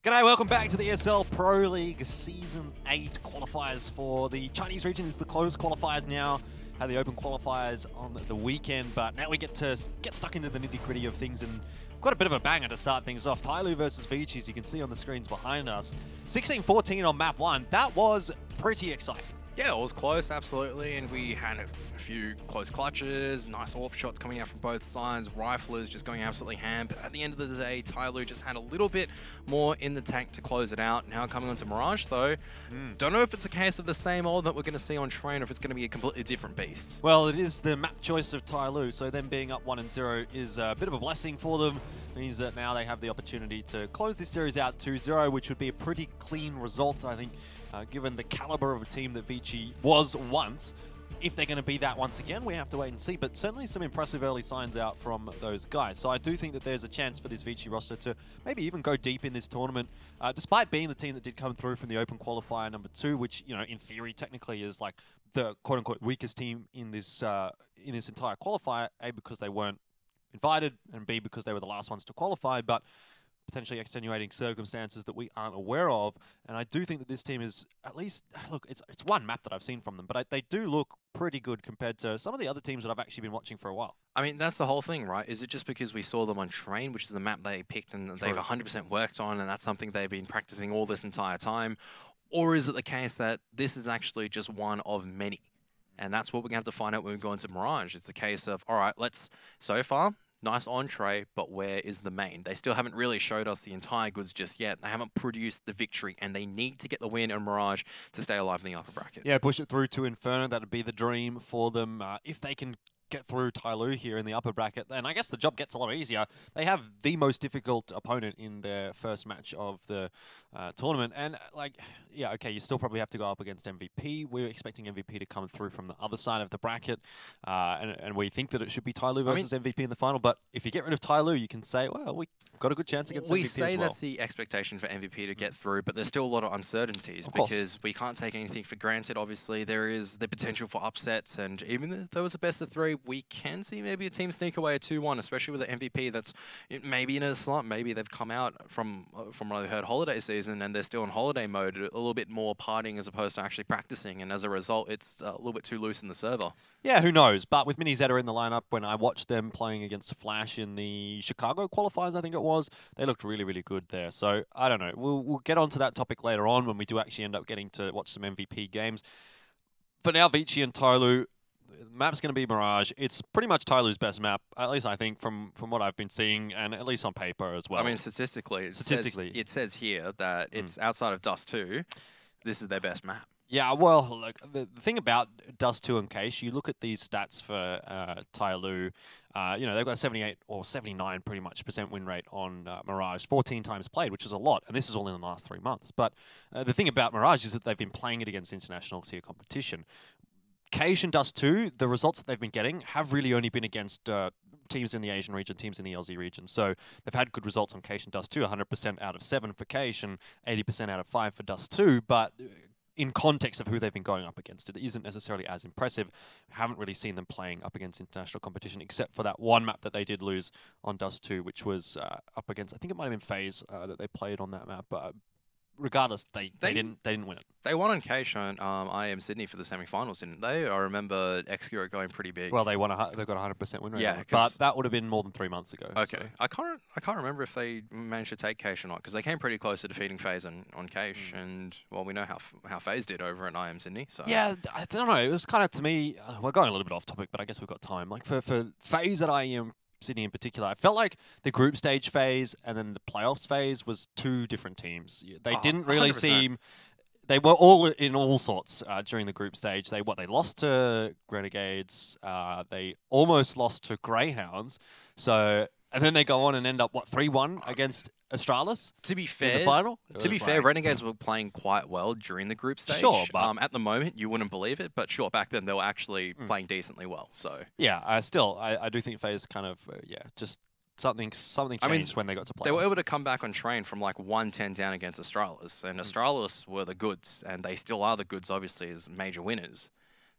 G'day, welcome back to the ESL Pro League Season 8 qualifiers for the Chinese region. Is the closed qualifiers now. Had the open qualifiers on the weekend, but now we get to get stuck into the nitty-gritty of things, and got a bit of a banger to start things off. Tyloo versus ViCi, as you can see on the screens behind us. 16-14 on map 1. That was pretty exciting. Yeah, it was close, absolutely, and we had a few close clutches, nice AWP shots coming out from both sides, riflers just going absolutely ham. But at the end of the day, Tyloo just had a little bit more in the tank to close it out. Now coming on to Mirage, though, don't know if it's a case of the same old that we're going to see on Train, or if it's going to be a completely different beast. Well, it is the map choice of Tyloo, so them being up 1-0 is a bit of a blessing for them. Means that now they have the opportunity to close this series out 2-0, which would be a pretty clean result, I think, given the caliber of a team that ViCi was once. If they're going to be that once again, we have to wait and see, but certainly some impressive early signs out from those guys. So I do think that there's a chance for this ViCi roster to maybe even go deep in this tournament, despite being the team that did come through from the open qualifier number 2, which, you know, in theory, technically is like the quote-unquote weakest team in this entire qualifier, A, because they weren't invited, and B, because they were the last ones to qualify, but potentially extenuating circumstances that we aren't aware of. And I do think that this team is, at least, look, it's one map that I've seen from them, but they do look pretty good compared to some of the other teams that I've actually been watching for a while. I mean, that's the whole thing, right? Is it just because we saw them on Train, which is the map they picked and they've 100% worked on, and that's something they've been practicing all this entire time? Or is it the case that this is actually just one of many? And that's what we're going to have to find out when we go into Mirage. It's a case of, all right, so far, nice entree, but where is the main? They still haven't really showed us the entire goods just yet. They haven't produced the victory, and they need to get the win in Mirage to stay alive in the upper bracket. Yeah, push it through to Inferno. That would be the dream for them. If they can get through Tyloo here in the upper bracket, then I guess the job gets a lot easier. They have the most difficult opponent in their first match of the tournament, and yeah, okay, you still probably have to go up against MVP. We're expecting MVP to come through from the other side of the bracket, and we think that it should be Tyloo versus MVP in the final, but if you get rid of Tyloo, you can say, well, we got a good chance against MVP We as say well. That's the expectation for MVP to get through, but there's still a lot of uncertainties because we can't take anything for granted. Obviously, there is the potential for upsets, and even if there was a best of 3, we can see maybe a team sneak away a 2-1, especially with the MVP that's maybe in a slump. Maybe they've come out from what I heard holiday season, and they're still in holiday mode, a little bit more partying as opposed to actually practicing, and as a result, it's a little bit too loose in the server. Yeah, who knows? But with Mini Zeta in the lineup, when I watched them playing against Flash in the Chicago qualifiers, I think it was, they looked really, really good there. So, I don't know. We'll get onto that topic later on when we do actually end up getting to watch some MVP games. But now ViCi and Tyloo, the map's going to be Mirage. It's pretty much Tyloo's best map, at least I think, from what I've been seeing, and at least on paper as well. I mean, statistically, it says here that it's outside of Dust 2, this is their best map. Yeah, well, look, the thing about Dust 2 and Case, you look at these stats for Tyloo, you know, they've got a 78 or 79 pretty much % win rate on Mirage, 14 times played, which is a lot, and this is all in the last 3 months. But the thing about Mirage is that they've been playing it against international tier competition. Cage and Dust 2, the results that they've been getting have really only been against teams in the Asian region, teams in the LZ region. So they've had good results on Cage and Dust 2, 100% out of 7 for Cage and 80% out of 5 for Dust 2, but in context of who they've been going up against, it isn't necessarily as impressive. Haven't really seen them playing up against international competition, except for that one map that they did lose on Dust 2, which was up against, I think it might have been FaZe that they played on that map, but regardless, they didn't win it. They won on Cache on IM Sydney for the semi-finals, didn't they? I remember XQO going pretty big. Well, they've got a 100% win rate. Yeah, but that would have been more than 3 months ago. Okay, so. I can't remember if they managed to take Cache or not, because they came pretty close to defeating FaZe on Cache, and well, we know how FaZe did over at IM Sydney. So yeah, I don't know. It was kind of, to me, we're going a little bit off topic, but I guess we've got time. Like for FaZe at IM Sydney in particular, I felt like the group stage phase and then the playoffs phase was 2 different teams. They didn't really 100%. seem. They were all in all sorts during the group stage. They lost to Renegades. They almost lost to Greyhounds. So, and then they go on and end up 3-1 against Astralis. To be fair, in the final. Renegades were playing quite well during the group stage. Sure, but at the moment you wouldn't believe it, but sure, back then they were actually playing decently well. So yeah, I do think FaZe kind of just something changed when they got to play. They were able to come back on Train from like 110 down against Astralis, and Astralis were the goods, and they still are the goods, obviously, as major winners.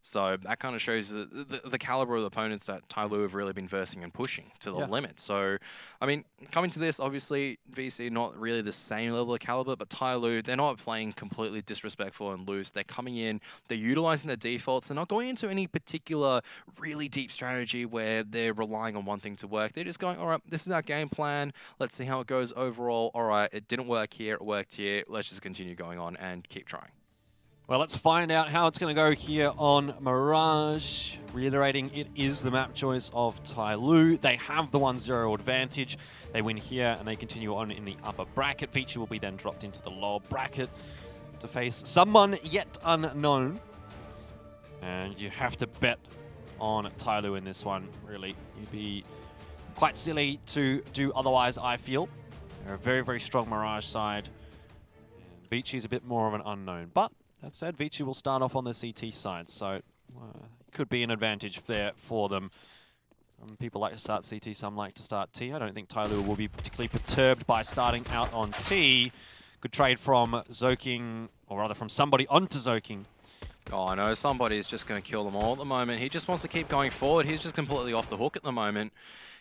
So that kind of shows the caliber of the opponents that Tyloo have really been versing and pushing to the limit. So, I mean, coming to this, obviously, ViCi not really the same level of caliber, but Tyloo, they're not playing completely disrespectful and loose. They're coming in, they're utilizing their defaults. They're not going into any particular really deep strategy where they're relying on one thing to work. They're just going, all right, this is our game plan. Let's see how it goes overall. All right, it didn't work here, it worked here. Let's just continue going on and keep trying. Well, let's find out how it's going to go here on Mirage. Reiterating, it is the map choice of Tyloo. They have the 1-0 advantage. They win here and they continue on in the upper bracket. ViCi will be then dropped into the lower bracket to face someone yet unknown. And you have to bet on Tyloo in this one, really. You'd be quite silly to do otherwise, I feel. They're a very, very strong Mirage side. ViCi is a bit more of an unknown, but that said, ViCi will start off on the CT side, so could be an advantage there for them. Some people like to start CT, some like to start T. I don't think Tyloo will be particularly perturbed by starting out on T. Good trade from Zoking, or rather from somebody onto Zoking. Oh, I know. Somebody's just going to kill them all at the moment. He just wants to keep going forward. He's just completely off the hook at the moment.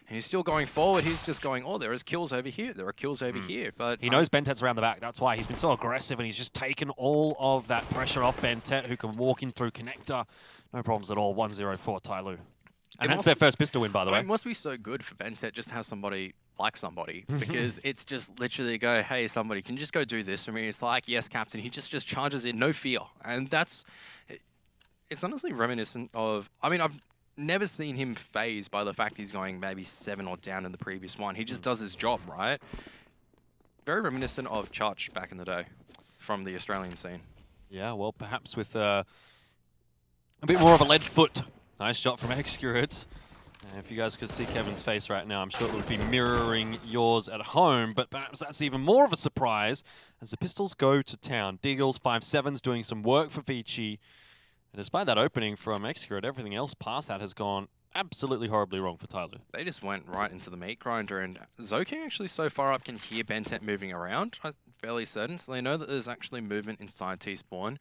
And he's still going forward. He's just going, oh, there is kills over here. There are kills over here. But he knows Bentet's around the back. That's why he's been so aggressive, and he's just taken all of that pressure off Bentet, who can walk in through connector. No problems at all. 1-0 for Tyloo. And that's their first pistol win, by the way. It must be so good for Bentet just to have somebody like somebody, because it's just literally go, hey, somebody, can you just go do this for me? It's like, yes, Captain. He just charges in, no fear. And that's... It's honestly reminiscent of... I mean, I've never seen him phased by the fact he's going maybe 7 or down in the previous one. He just does his job, right? Very reminiscent of Church back in the day from the Australian scene. Yeah, well, perhaps with a bit more of a lead foot. Nice shot from Excurate. If you guys could see Kevin's face right now, I'm sure it would be mirroring yours at home, but perhaps that's even more of a surprise as the Pistols go to town. Deagle's 5-7's doing some work for ViCi. And despite that opening from Excurate, everything else past that has gone absolutely horribly wrong for Tyloo. They just went right into the meat grinder, and Zoking actually so far up can hear Bentet moving around, I'm fairly certain, so they know that there's actually movement inside T-spawn.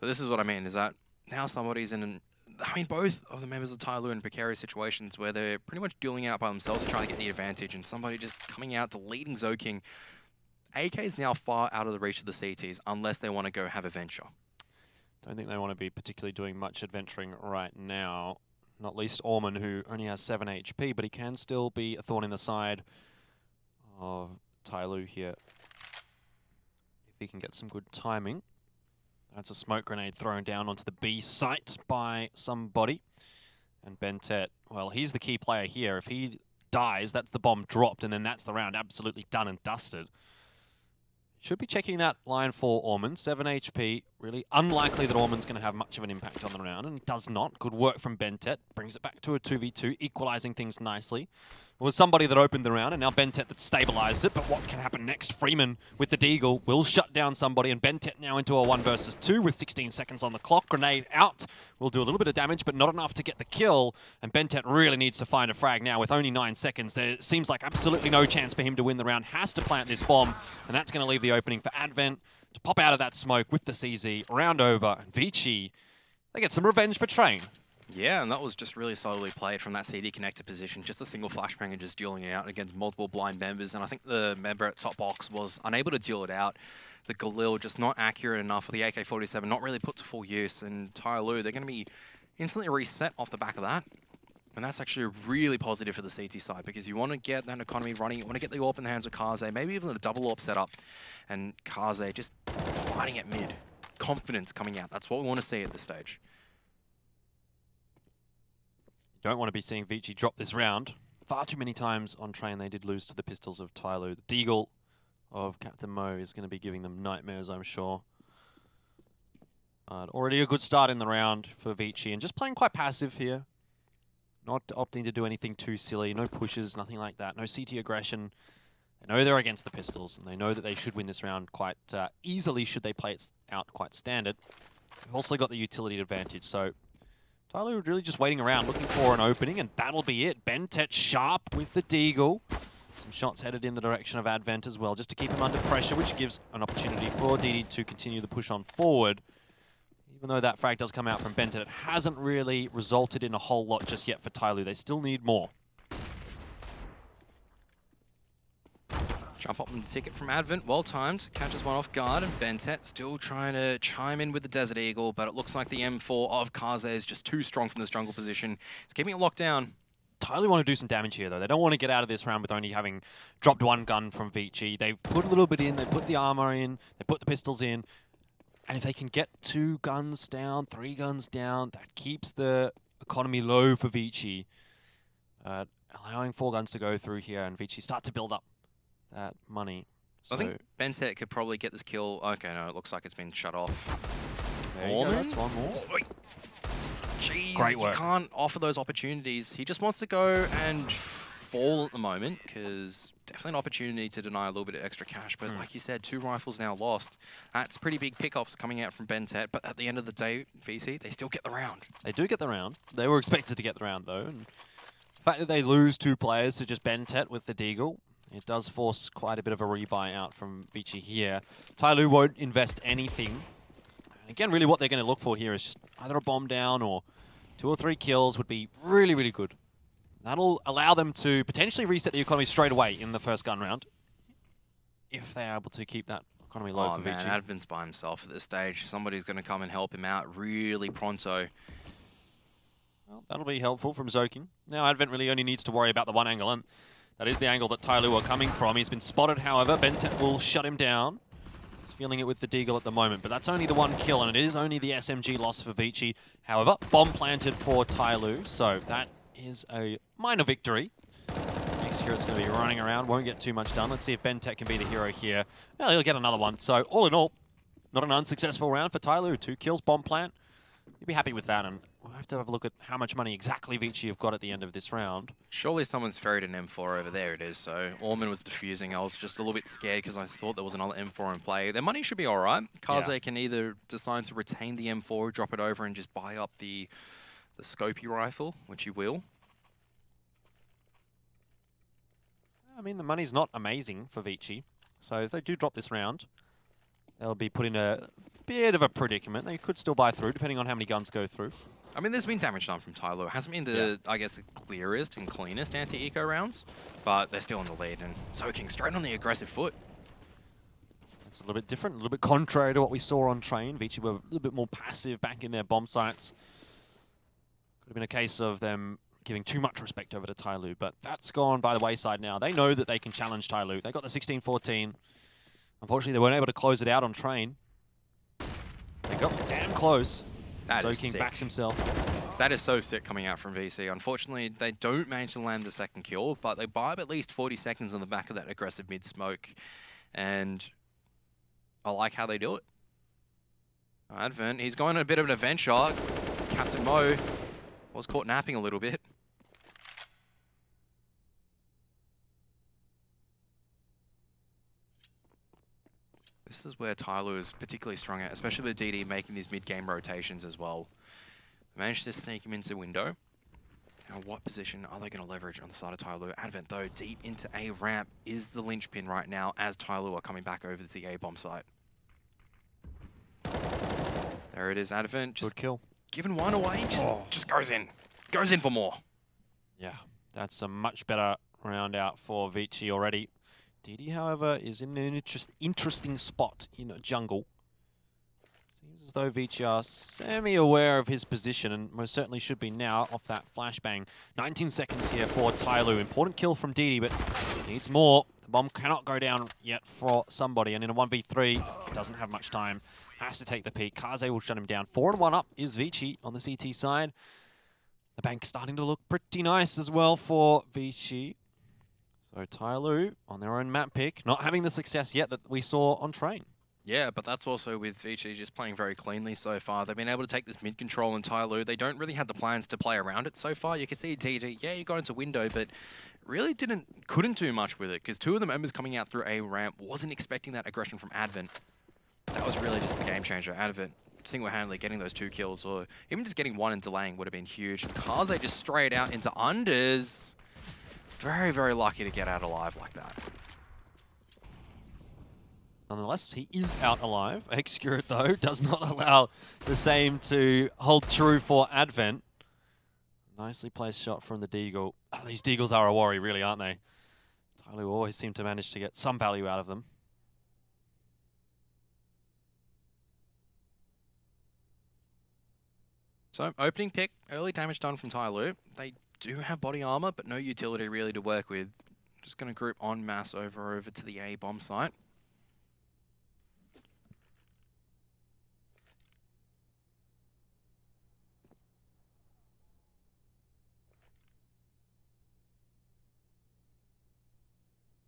But this is what I mean, is that now somebody's in I mean, both of the members of Tyloo in precarious situations where they're pretty much dueling out by themselves and trying to get the advantage, and somebody just coming out deleting Zoking. AK is now far out of the reach of the CTs unless they want to go have a venture. Don't think they want to be particularly doing much adventuring right now. Not least Orman, who only has 7 HP, but he can still be a thorn in the side of Tyloo here. If he can get some good timing. That's a smoke grenade thrown down onto the B site by somebody. And Bentet, well, he's the key player here. If he dies, that's the bomb dropped, and then that's the round absolutely done and dusted. Should be checking that line for Orman. 7 HP. Really unlikely that Orman's going to have much of an impact on the round, and does not. Good work from Bentet. Brings it back to a 2v2, equalizing things nicely. It was somebody that opened the round, and now Bentet that stabilized it. But what can happen next? Freeman with the Deagle will shut down somebody, and Bentet now into a 1 versus 2 with 16 seconds on the clock. Grenade out. Will do a little bit of damage, but not enough to get the kill. And Bentet really needs to find a frag now with only 9 seconds. There seems like absolutely no chance for him to win the round. Has to plant this bomb, and that's going to leave the opening for Advent to pop out of that smoke with the CZ. Round over, and ViCi, they get some revenge for Train. Yeah, and that was just really solidly played from that CD connector position. Just a single flashbang and just dueling it out against multiple blind members. And I think the member at top box was unable to duel it out. The Galil just not accurate enough for the AK-47, not really put to full use. And Tyloo, they're going to be instantly reset off the back of that. And that's actually really positive for the CT side, because you want to get that economy running. You want to get the AWP in the hands of Kaze, maybe even a double AWP setup. And Kaze just fighting at mid. Confidence coming out. That's what we want to see at this stage. Don't want to be seeing ViCi drop this round. Far too many times on Train they did lose to the Pistols of Tyloo. The Deagle of Captain Mo is going to be giving them nightmares, I'm sure. Already a good start in the round for ViCi, and just playing quite passive here. Not opting to do anything too silly. No pushes, nothing like that. No CT aggression. They know they're against the Pistols, and they know that they should win this round quite easily should they play it out quite standard. They've also got the utility advantage, so Tyloo really just waiting around, looking for an opening, and that'll be it. Bentet sharp with the Deagle. Some shots headed in the direction of Advent as well, just to keep him under pressure, which gives an opportunity for DD to continue the push on forward. Even though that frag does come out from Benton, it hasn't really resulted in a whole lot just yet for Tyloo. They still need more. Jump up on the ticket from Advent, well timed, catches one off guard, and Bentet still trying to chime in with the Desert Eagle, but it looks like the M4 of Kaze is just too strong from this jungle position. It's keeping it locked down. Tyloo want to do some damage here, though. They don't want to get out of this round with only having dropped one gun from ViCi. They've put a little bit in, they put the armor in, they put the pistols in, and if they can get 2 guns down, 3 guns down, that keeps the economy low for ViCi. Allowing 4 guns to go through here, and ViCi start to build up that money. So I think Bentet could probably get this kill. Okay, no, it looks like it's been shut off. There you go, that's one more. Jeez, Great work. You can't offer those opportunities. He just wants to go and fall at the moment, because definitely an opportunity to deny a little bit of extra cash. But like you said, 2 rifles now lost. That's pretty big pickoffs coming out from Bentet. But at the end of the day, ViCi, they still get the round. They do get the round. They were expected to get the round, though. And the fact that they lose 2 players to just Bentet with the Deagle, it does force quite a bit of a rebuy out from ViCi here. Tyloo won't invest anything. And again, really what they're going to look for here is just either a bomb down or 2 or 3 kills would be really, really good. That'll allow them to potentially reset the economy straight away in the first gun round, if they're able to keep that economy low for ViCi. Oh man, Advent's by himself at this stage. Somebody's going to come and help him out really pronto. Well, that'll be helpful from Zoking. Now Advent really only needs to worry about the one angle, and that is the angle that Tyloo are coming from. He's been spotted, however. Bentet will shut him down. He's feeling it with the Deagle at the moment, but that's only the 1 kill, and it is only the SMG loss for ViCi. However, bomb planted for Tyloo, so that is a minor victory. Next year it's going to be running around, won't get too much done. Let's see if Bentet can be the hero here. Well, he'll get another one. So all in all, not an unsuccessful round for Tyloo. 2 kills, bomb plant. You'll be happy with that, and we'll have to have a look at how much money exactly ViCi have got at the end of this round. Surely someone's ferried an M4 over there. It is. So Orman was defusing. I was just a little bit scared because I thought there was another M4 in play. Their money should be all right. Kaze can either decide to retain the M4, drop it over, and just buy up the Scopy rifle, which he will. I mean, the money's not amazing for ViCi, so if they do drop this round, they'll be put in a bit of a predicament. They could still buy through, depending on how many guns go through. I mean, there's been damage done from Tyloo. It hasn't been the, I guess, the clearest and cleanest anti-eco rounds, but they're still in the lead, and Zoking straight on the aggressive foot. It's a little bit different, a little bit contrary to what we saw on Train. ViCi were a little bit more passive back in their bomb sites. Could have been a case of them giving too much respect over to Tyloo, but that's gone by the wayside now. They know that they can challenge Tyloo. They got the 16-14. Unfortunately, they weren't able to close it out on Train. They got damn close. Zoking backs himself. That is so sick coming out from ViCi. Unfortunately, they don't manage to land the second kill, but they buy up at least 40 seconds on the back of that aggressive mid-smoke, and I like how they do it. Advent, he's going on a bit of an adventure. Captain Mo was caught napping a little bit. This is where Tyloo is particularly strong at, especially with DD making these mid-game rotations as well. Managed to sneak him into window. Now, what position are they going to leverage on the side of Tyloo? Advent, though, deep into A ramp is the linchpin right now as Tyloo are coming back over to the A bomb site. There it is, Advent. Just good kill. Giving one away, just goes in. Goes in for more. Yeah, that's a much better round out for ViCi already. DD, however, is in an interesting spot in a jungle. Seems as though ViCi are semi-aware of his position, and most certainly should be now off that flashbang. 19 seconds here for Tyloo. Important kill from DD, but he needs more. The bomb cannot go down yet for somebody, and in a 1v3, he doesn't have much time. Has to take the peak. Kaze will shut him down. 4-1 up is ViCi on the CT side. The bank starting to look pretty nice as well for ViCi. So Tyloo on their own map pick, not having the success yet that we saw on Train. Yeah, but that's also with ViCi just playing very cleanly so far. They've been able to take this mid control in Tyloo. They don't really have the plans to play around it so far. You can see DD, yeah, you got into window, but really couldn't do much with it because 2 of the members coming out through A ramp wasn't expecting that aggression from Advent. That was really just the game changer. Advent single-handedly getting those 2 kills, or even just getting 1 and delaying would have been huge. Kaze just straight out into unders. Very, very lucky to get out alive like that. Nonetheless, he is out alive. Xcurate, though, does not allow the same to hold true for Advent. Nicely placed shot from the Deagle. Oh, these Deagles are a worry, really, aren't they? Tyloo always seem to manage to get some value out of them. So, opening pick, early damage done from Tyloo. They do have body armor, but no utility really to work with. Just going to group en masse over to the A bomb site.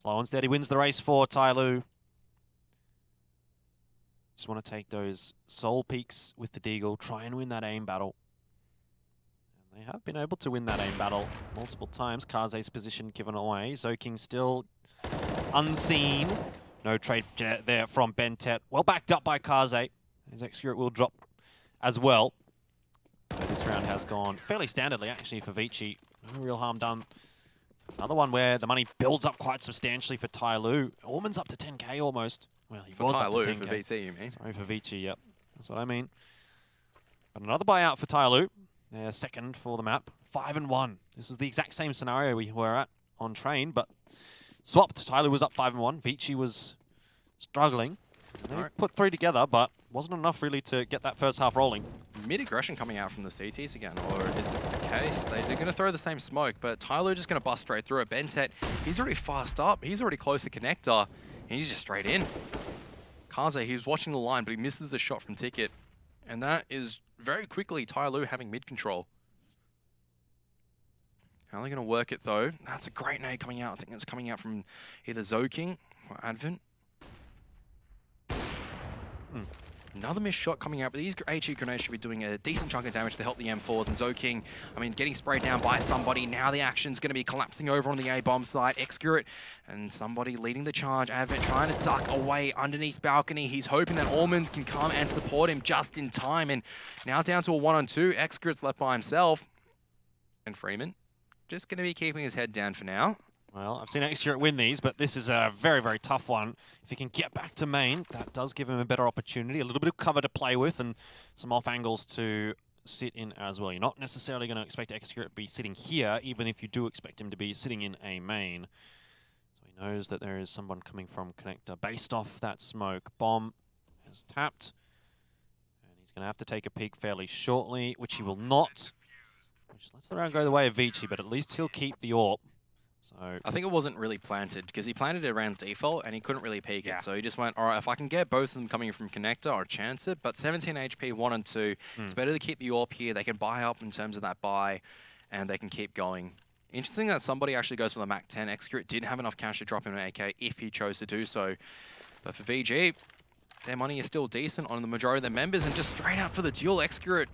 Slow and steady wins the race for Tyloo. Just want to take those soul peaks with the Deagle, try and win that aim battle. And they have been able to win that aim battle multiple times. Kaze's position given away. Zoking still unseen. No trade there from Bentet. Well backed up by Kaze. His Xcurate will drop as well. So this round has gone fairly standardly actually for ViCi. No real harm done. Another one where the money builds up quite substantially for Tyloo. Orman's up to 10k almost. Well, he was up to 10k. For ViCi, you mean? Sorry, for ViCi, yep. That's what I mean. But another buyout for Tyloo. They're second for the map. 5-1. This is the exact same scenario we were at on train, but swapped. Tyloo was up 5-1. ViCi was struggling. They put 3 together, but wasn't enough really to get that first half rolling. Mid-aggression coming out from the CTs again, or is it the case? They're going to throw the same smoke, but Tyloo just going to bust straight through it. Bentet, he's already fast up. He's already close to connector, and he's just straight in. Kaze, he was watching the line, but he misses the shot from Ticket. And that is very quickly Tyloo having mid-control. How are they going to work it, though? That's a great nade coming out. I think it's coming out from either Zoking or Advent. Another missed shot coming out, but these HE grenades should be doing a decent chunk of damage to help the M4s. And Zoking, I mean, getting sprayed down by somebody. Now the action's going to be collapsing over on the A-bomb site. Xcurate and somebody leading the charge. Advent trying to duck away underneath balcony. He's hoping that Ormans can come and support him just in time. And now down to a 1-on-2. Xcurate's left by himself. And Freeman just going to be keeping his head down for now. Well, I've seen Xcurate win these, but this is a very, very tough one. If he can get back to main, that does give him a better opportunity. A little bit of cover to play with and some off angles to sit in as well. You're not necessarily going to expect Xcurate to be sitting here, even if you do expect him to be sitting in a main. So he knows that there is someone coming from connector based off that smoke. Bomb is tapped. And he's going to have to take a peek fairly shortly, which he will not. Which lets the round go the way of ViCi, but at least he'll keep the AWP. So I think it wasn't really planted because he planted it around default and he couldn't really peek it. So he just went, all right, if I can get both of them coming from connector, I'll chance it. But 17 HP, 1 and 2. It's better to keep the AWP here. They can buy up in terms of that buy and they can keep going. Interesting that somebody actually goes for the Mac 10. Xcurate didn't have enough cash to drop him an AK if he chose to do so. But for VG, their money is still decent on the majority of their members and just straight out for the duel. Xcurate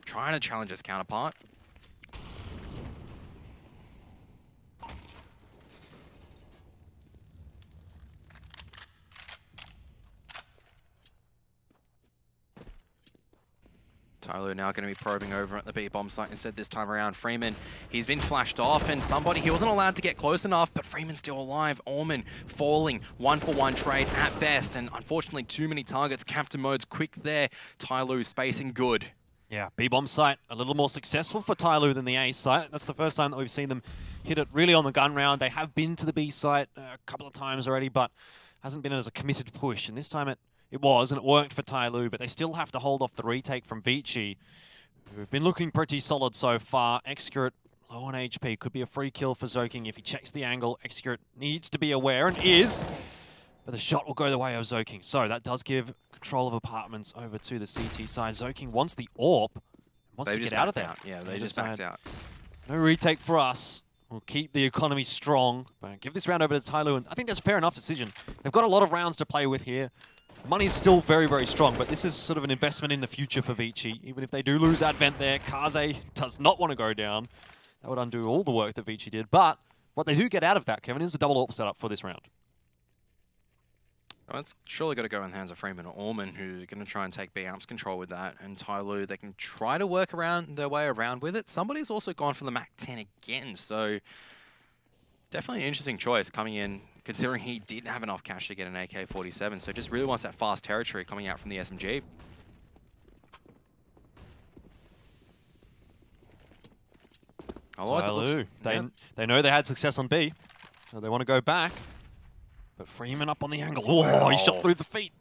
trying to challenge his counterpart. Tyloo now going to be probing over at the B-bomb site instead this time around. Freeman, he's been flashed off and he wasn't allowed to get close enough, but Freeman's still alive. Orman falling, 1-for-1 trade at best, and unfortunately too many targets. Captain mode's quick there. Tyloo spacing good. Yeah, B-bomb site a little more successful for Tyloo than the A site. That's the first time that we've seen them hit it really on the gun round. They have been to the B site a couple of times already, but hasn't been as a committed push, and this time it was, and it worked for Tyloo, but they still have to hold off the retake from ViCi, who've been looking pretty solid so far. Xcurate low on HP, could be a free kill for Zoking if he checks the angle. Xcurate needs to be aware, and is, but the shot will go the way of Zoking. So that does give control of apartments over to the CT side. Zoking wants the AWP, wants to get out of there. Yeah, they just backed out. No retake for us. We'll keep the economy strong, but give this round over to Tyloo, and I think that's a fair enough decision. They've got a lot of rounds to play with here. Money's still very, very strong, but this is sort of an investment in the future for ViCi. Even if they do lose Advent there, Kaze does not want to go down. That would undo all the work that ViCi did. But what they do get out of that, Kevin, is a double AWP setup for this round. Well, it's surely got to go in the hands of Freeman or Orman, who are going to try and take B-Amps control with that. And Tyloo, they can try to work around their way around with it. Somebody's also gone for the Mac 10 again, so definitely an interesting choice coming in considering he didn't have enough cash to get an AK-47, so just really wants that fast territory coming out from the SMG. Tyloo. They know they had success on B, so they want to go back. But Freeman up on the angle. Oh, he shot through the feet.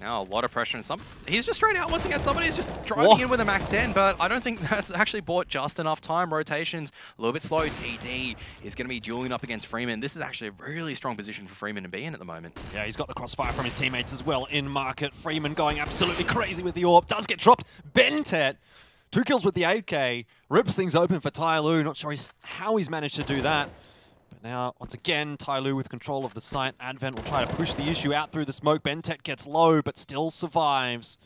Now a lot of pressure and he's just straight out once again. Somebody's just driving in with a Mac-10, but I don't think that's actually bought just enough time. Rotations a little bit slow. DD is going to be dueling up against Freeman. This is actually a really strong position for Freeman to be in at the moment. Yeah, he's got the crossfire from his teammates as well in market. Freeman going absolutely crazy with the AWP. Does get dropped. Bentet, 2 kills with the AK. Rips things open for Tyloo. Not sure how he's managed to do that. But now, once again, Tyloo with control of the site. Advent will try to push the issue out through the smoke. Bentet gets low, but still survives.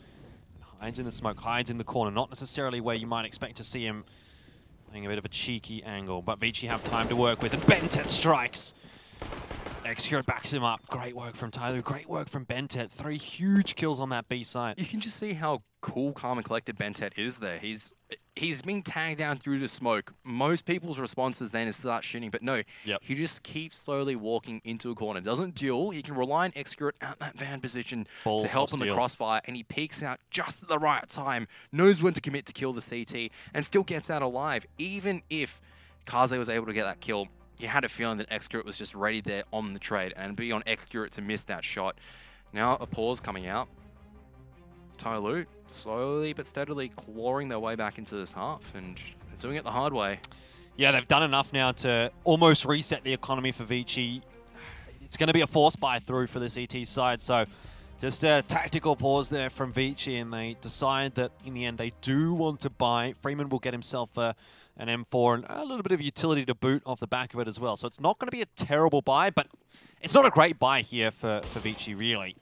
Hides in the smoke, hides in the corner. Not necessarily where you might expect to see him playing a bit of a cheeky angle. But ViCi have time to work with, and Bentet strikes. Xcure backs him up. Great work from Tyloo. Great work from Bentet. 3 huge kills on that B site. You can just see how cool, calm, and collected Bentet is there. He's being tagged down through the smoke. Most people's responses then is to start shooting, but no, he just keeps slowly walking into a corner. Doesn't duel. He can rely on Xcure at that van position to help on the crossfire, and he peeks out just at the right time, knows when to commit to kill the CT, and still gets out alive. Even if Kaze was able to get that kill, you had a feeling that Xcure was just ready there on the trade, and be on Xcure to miss that shot. Now a pause coming out. Tyloo slowly but steadily clawing their way back into this half, and doing it the hard way. Yeah, they've done enough now to almost reset the economy for ViCi. It's going to be a force buy through for the CT side, so just a tactical pause there from ViCi, and they decide that in the end they do want to buy. Freeman will get himself an M4 and a little bit of utility to boot off the back of it as well. So it's not going to be a terrible buy, but it's not a great buy here for ViCi, really.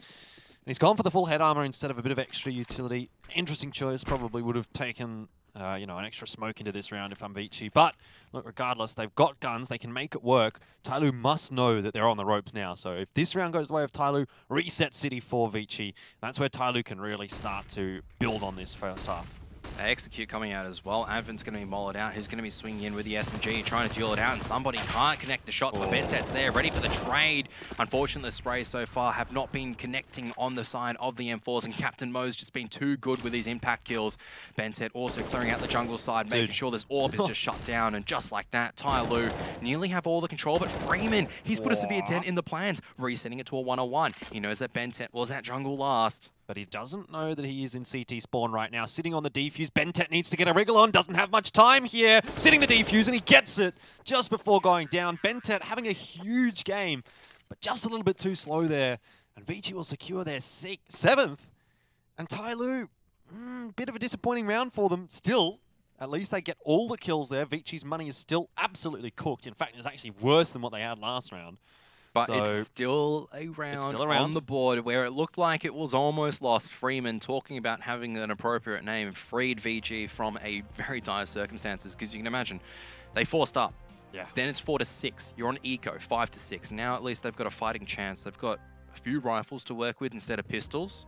And he's gone for the full head armor instead of a bit of extra utility. Interesting choice. Probably would have taken you know, an extra smoke into this round if I'm ViCi. But look, regardless, they've got guns. They can make it work. Tyloo must know that they're on the ropes now. So if this round goes the way of Tyloo, reset City for ViCi. That's where Tyloo can really start to build on this first half. Execute coming out as well. Advent's going to be molled out. Who's going to be swinging in with the SMG, trying to duel it out, and somebody can't connect the shots. But Bentet's there, ready for the trade. Unfortunately, the sprays so far have not been connecting on the side of the M4s, and Captain Mo's just been too good with his impact kills. Bentet also clearing out the jungle side, making sure this AWP is just shut down, and just like that, Tyloo nearly have all the control, but Freeman, he's put a severe dent in the plans, resetting it to a 1-on-1. He knows that Bentet was at jungle last. But he doesn't know that he is in CT spawn right now. Sitting on the defuse. Bentet needs to get a wriggle on. Doesn't have much time here. Sitting the defuse, and he gets it just before going down. Bentet having a huge game, but just a little bit too slow there. And ViCi will secure their 7th. And Tyloo, bit of a disappointing round for them. Still, at least they get all the kills there. ViCi's money is still absolutely cooked. In fact, it's actually worse than what they had last round. But so, it's still a round on the board where it looked like it was almost lost. Freeman talking about having an appropriate name freed ViCi from a very dire circumstances, because you can imagine they forced up. Yeah. Then it's 4-6. You're on eco, 5-6. Now at least they've got a fighting chance. They've got a few rifles to work with instead of pistols.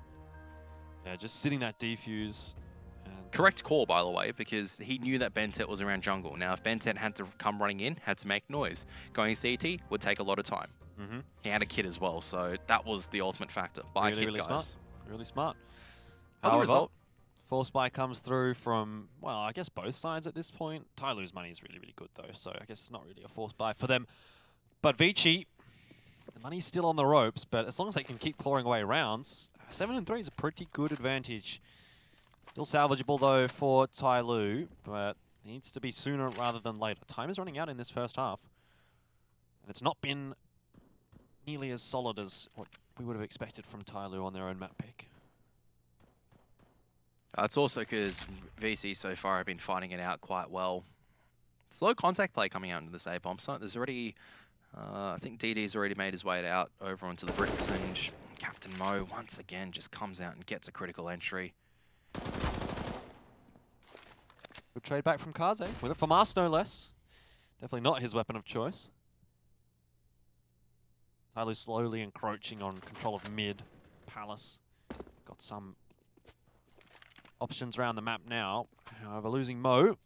Yeah, just sitting that defuse. Correct call, by the way, because he knew that Bentet was around jungle. Now, if Bentet had to come running in, had to make noise, going CT would take a lot of time. He had a kit as well, so that was the ultimate factor. Buy a kit, really guys. Smart. Really smart. Other result. Force buy comes through from, well, I guess both sides at this point. Tyloo's money is really, really good, though, so I guess it's not really a force buy for them. But ViCi, the money's still on the ropes, but as long as they can keep clawing away rounds, 7-3 is a pretty good advantage. Still salvageable, though, for Tyloo, but needs to be sooner rather than later. Time is running out in this first half, and it's not been nearly as solid as what we would have expected from Tyloo on their own map pick. It's also because ViCi so far have been fighting it out quite well. Slow contact play coming out into this A-bomb site. There's already, I think DD's already made his way out over onto the bricks, and Captain Mo once again just comes out and gets a critical entry. Good trade back from Kaze, with it from us no less. Definitely not his weapon of choice. Tyloo slowly encroaching on control of mid. Palace got some options around the map now. However, losing Mo,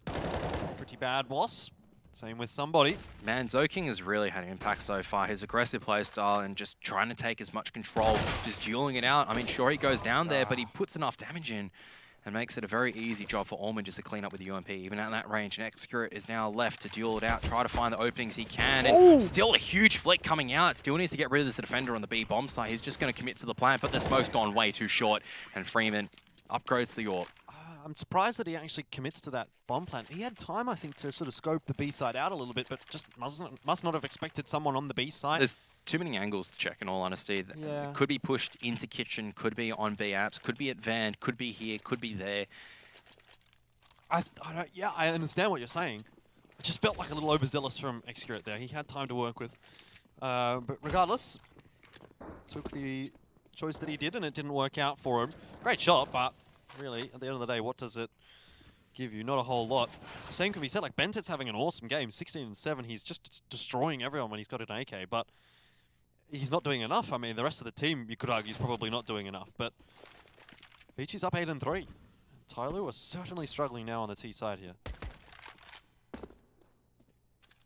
pretty bad loss. Same with somebody. Man, Zoking has really had an impact so far. His aggressive playstyle and just trying to take as much control, just dueling it out. I mean, sure, he goes down there, but he puts enough damage in and makes it a very easy job for Allman just to clean up with the UMP. Even at that range, and Excurate is now left to duel it out, try to find the openings he can, and still a huge flick coming out. Still needs to get rid of this defender on the B bomb site. He's just going to commit to the plant, but the smoke's gone way too short, and Freeman upgrades the AWP. I'm surprised that he actually commits to that bomb plant. He had time, I think, to sort of scope the B side out a little bit, but just must not have expected someone on the B side. There's too many angles to check, in all honesty. Yeah. Could be pushed into kitchen, could be on B apps, could be at van, could be here, could be there. Yeah, I understand what you're saying. It just felt like a little overzealous from Excurate there. He had time to work with. But regardless, took the choice that he did, and it didn't work out for him. Great shot, but really, at the end of the day, what does it give you? Not a whole lot. Same can be said, like, Bentet's having an awesome game. 16-7, he's just destroying everyone when he's got an AK, but he's not doing enough. I mean, the rest of the team, you could argue, is probably not doing enough, but ViCi's up 8-3. Tyloo are certainly struggling now on the T side here.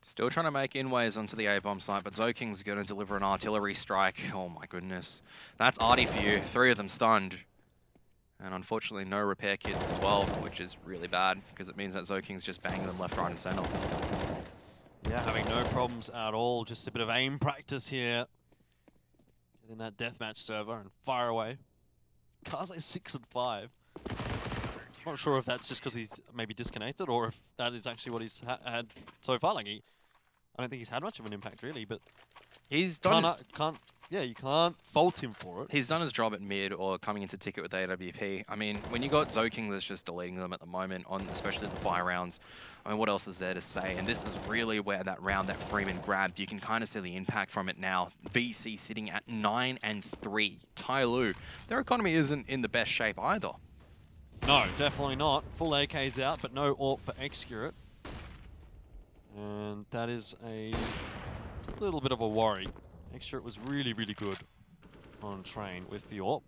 Still trying to make inways onto the A-bomb site, but Zoking's going to deliver an artillery strike. Oh my goodness. That's arty for you. 3 of them stunned. And unfortunately, no repair kits as well, which is really bad, because it means that Zoking's just banging them left, right, and center. Yeah, having no problems at all. Just a bit of aim practice here. Get in that deathmatch server and fire away. Kaze 6-5. Not sure if that's just because he's maybe disconnected, or if that is actually what he's had so far. Like, I don't think he's had much of an impact really, but he's done. You can't fault him for it. He's done his job at mid or coming into ticket with AWP. I mean, when you got Zoking that's just deleting them at the moment, on especially the buy rounds, I mean, what else is there to say? And this is really where that round that Freeman grabbed, you can kind of see the impact from it now. ViCi sitting at 9-3. Tyloo, their economy isn't in the best shape either. No, definitely not. Full AK's out, but no AWP for Excurate. And that is a little bit of a worry. Excurate was really, really good on Train with the AWP.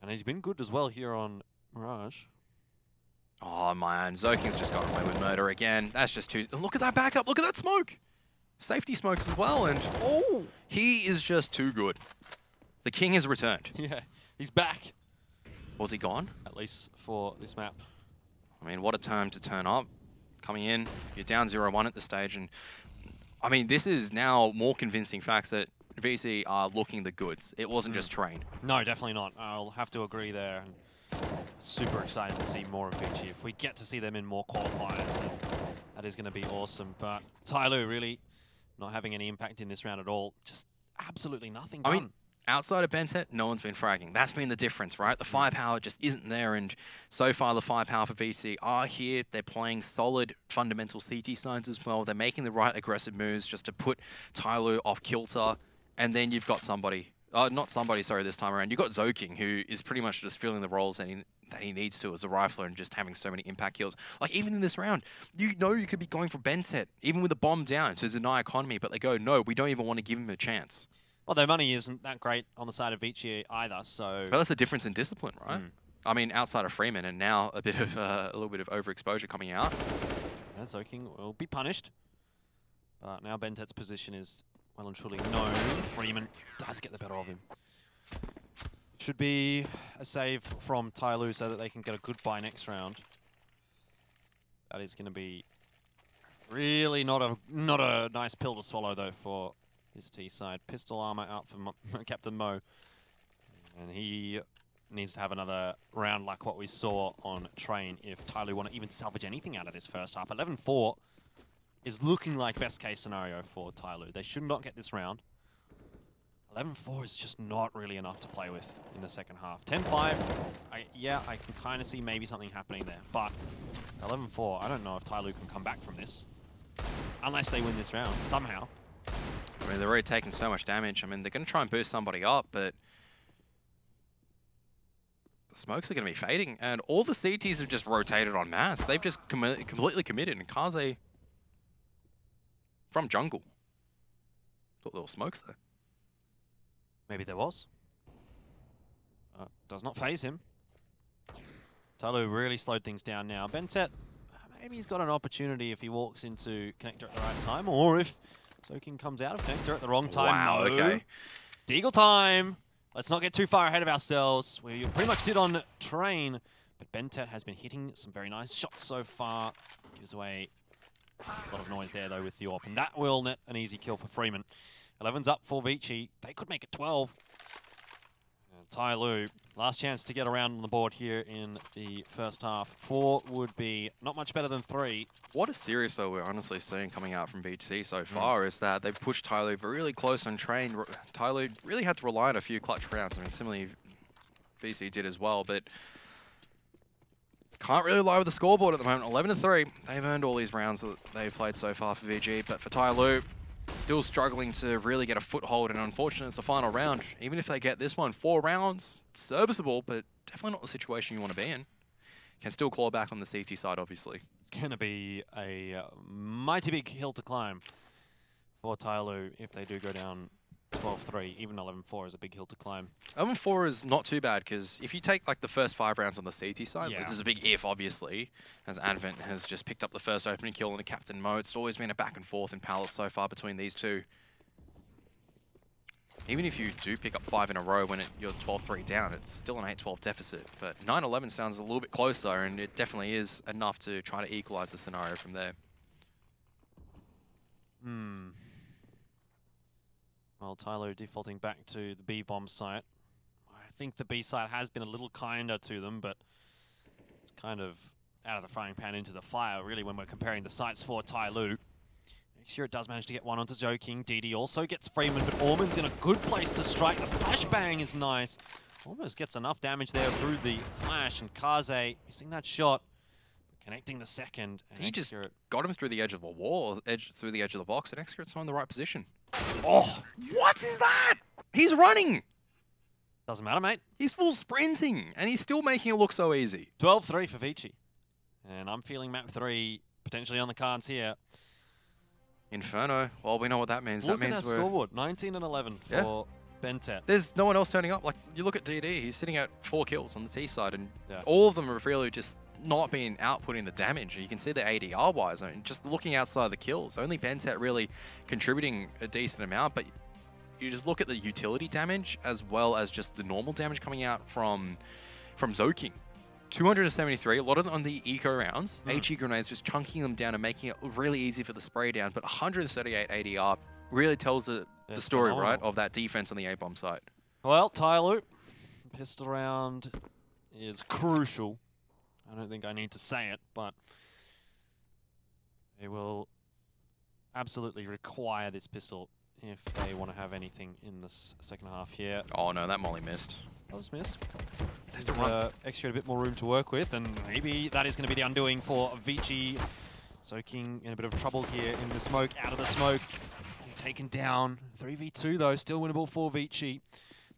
And he's been good as well here on Mirage. Oh man, Zoking's just got away with murder again. That's just too... Look at that backup, look at that smoke! Safety smokes as well, and he is just too good. The king has returned. Yeah, he's back. Was he gone? At least for this map. I mean, what a time to turn up. Coming in, you're down 0-1 at this stage, and I mean, this is now more convincing facts that ViCi are looking the goods. It wasn't just Train. No, definitely not. I'll have to agree there. Super excited to see more of ViCi. If we get to see them in more qualifiers, then that is going to be awesome. But Tyloo really not having any impact in this round at all. Just absolutely nothing done. I mean, outside of Bentet, no one's been fragging. That's been the difference, right? The firepower just isn't there, and so far the firepower for ViCi are here. They're playing solid fundamental CT signs as well. They're making the right aggressive moves just to put Tyloo off kilter, and then you've got somebody, not somebody, sorry, this time around. You've got Zoking, who is pretty much just filling the roles that he needs to as a rifler and just having so many impact kills. Like, even in this round, you know you could be going for Bentet, even with the bomb down, to deny economy, but they go, no, we don't even want to give him a chance. Well, their money isn't that great on the side of ViCi either, so... Well, that's the difference in discipline, right? I mean, outside of Freeman, and now a bit of a little bit of overexposure coming out. Yeah, Zoking will be punished. But now Bentet's position is well and truly known. Freeman does get the better of him. Should be a save from Tyloo so that they can get a good buy next round. That is going to be really not a nice pill to swallow, though, for his T side. Pistol armor out for Captain Mo. And he needs to have another round like what we saw on Train if Tyloo want to even salvage anything out of this first half. 11-4 is looking like best case scenario for Tyloo. They should not get this round. 11-4 is just not really enough to play with in the second half. 10-5, yeah, I can kind of see maybe something happening there. But 11-4, I don't know if Tyloo can come back from this. Unless they win this round, somehow. I mean, they're already taking so much damage. I mean, they're going to try and boost somebody up, but the smokes are going to be fading. And all the CTs have just rotated en masse. They've just completely committed. And Kaze from jungle. Thought there were smokes there. Maybe there was. Does not phase him. Tyloo really slowed things down now. Bentet, maybe he's got an opportunity if he walks into connector at the right time, or if Soaking comes out of connector at the wrong time. Wow, No. okay. Deagle time. Let's not get too far ahead of ourselves. We pretty much did on Train, but Bentet has been hitting some very nice shots so far. Gives away a lot of noise there, though, with the AWP, and that will net an easy kill for Freeman. 11's up for ViCi. They could make it 12. And Tyloo, last chance to get around on the board here in the first half. 4 would be not much better than 3. What a series, though, we're honestly seeing coming out from ViCi so far is that they've pushed Tyloo really close on Train. Tyloo really had to rely on a few clutch rounds. I mean, similarly, ViCi did as well, but can't really lie with the scoreboard at the moment. 11-3. They've earned all these rounds that they've played so far for VG, but for Tyloo, still struggling to really get a foothold, and unfortunately, it's the final round. Even if they get this one, 4 rounds, serviceable, but definitely not the situation you want to be in. Can still claw back on the safety side, obviously. It's going to be a mighty big hill to climb for Tyloo if they do go down 12-3. Even 11-4 is a big hill to climb. 11-4 is not too bad, because if you take like the first 5 rounds on the CT side, this is a big if, obviously, as Advent has just picked up the first opening kill in the captain mode. It's always been a back and forth in Palace so far between these two. Even if you do pick up 5 in a row when you're 12-3 down, it's still an 8-12 deficit. But 9-11 sounds a little bit closer, and it definitely is enough to try to equalize the scenario from there. Well, Tyloo defaulting back to the B-bomb site. I think the B site has been a little kinder to them, but it's kind of out of the frying pan into the fire, really, when we're comparing the sites for Tyloo. Next year it does manage to get one onto Joking. DD also gets Freeman, but Orman's in a good place to strike. The flashbang is nice. Almost gets enough damage there through the flash, and Kaze missing that shot. Connecting the second. And he just got him through the edge of the wall, through the edge of the box, and Excurit's not in the right position. Oh, what is that? He's running. Doesn't matter, mate. He's full sprinting, and he's still making it look so easy. 12-3 for ViCi. And I'm feeling map 3 potentially on the cards here. Inferno. Well, we know what that means. Look that means at that scoreboard. 19-11 for Bentet. There's no one else turning up. Like, you look at DD, he's sitting at 4 kills on the T side, and all of them are really just not being outputting the damage. You can see the ADR-wise. I mean, just looking outside the kills, only Bentet really contributing a decent amount, but you just look at the utility damage as well as just the normal damage coming out from Zoking. 273, a lot of them on the eco rounds. HE grenades just chunking them down and making it really easy for the spray down, but 138 ADR really tells the story, right, of that defense on the A-bomb site. Well, Tyloo, pistol round is crucial. I don't think I need to say it, but they will absolutely require this pistol if they want to have anything in this second half here. Oh no, that molly missed. Does miss. Extra a bit more room to work with, and maybe that is going to be the undoing for ViCi. Soaking in a bit of trouble here in the smoke, out of the smoke. Taken down. 3v2 though, still winnable for ViCi.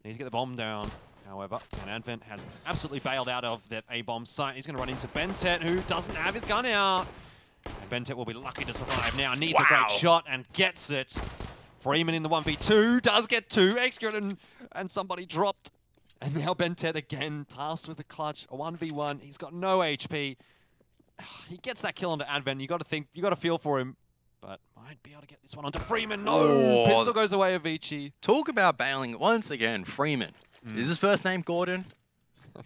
Needs to get the bomb down, however. And Advent has absolutely bailed out of that A-bomb site. He's going to run into Bentet, who doesn't have his gun out. And Bentet will be lucky to survive now. Needs a great shot and gets it. Freeman in the 1v2, does get 2. Excurit and somebody dropped. And now Bentet again, tasked with the clutch. A 1v1, he's got no HP. He gets that kill onto Advent. You got to feel for him. But might be able to get this one onto Freeman. No! Pistol goes away of ViCi. Talk about bailing once again. Freeman. Is his first name Gordon?